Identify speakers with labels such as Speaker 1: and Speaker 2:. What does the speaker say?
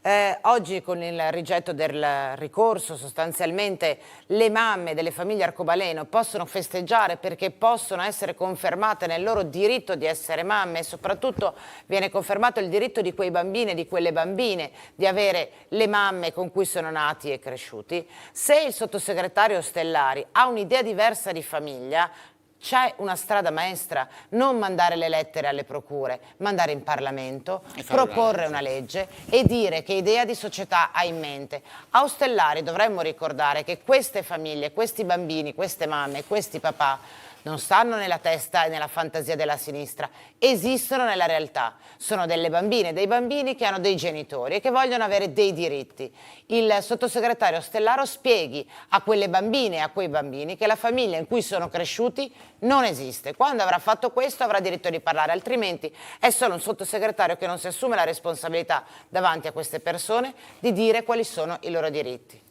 Speaker 1: Oggi con il rigetto del ricorso sostanzialmente le mamme delle famiglie arcobaleno possono festeggiare perché possono essere confermate nel loro diritto di essere mamme e soprattutto viene confermato il diritto di quei bambini e di quelle bambine di avere le mamme con cui sono nati e cresciuti. Se il sottosegretario Ostellari ha un'idea diversa di famiglia, c'è una strada maestra: non mandare le lettere alle procure, mandare in Parlamento, proporre una legge e dire che idea di società ha in mente. A Ostellari dovremmo ricordare che queste famiglie, questi bambini, queste mamme, questi papà non stanno nella testa e nella fantasia della sinistra, esistono nella realtà. Sono delle bambine, dei bambini che hanno dei genitori e che vogliono avere dei diritti. Il sottosegretario Ostellaro spieghi a quelle bambine e a quei bambini che la famiglia in cui sono cresciuti non esiste. Quando avrà fatto questo avrà diritto di parlare, altrimenti è solo un sottosegretario che non si assume la responsabilità davanti a queste persone di dire quali sono i loro diritti.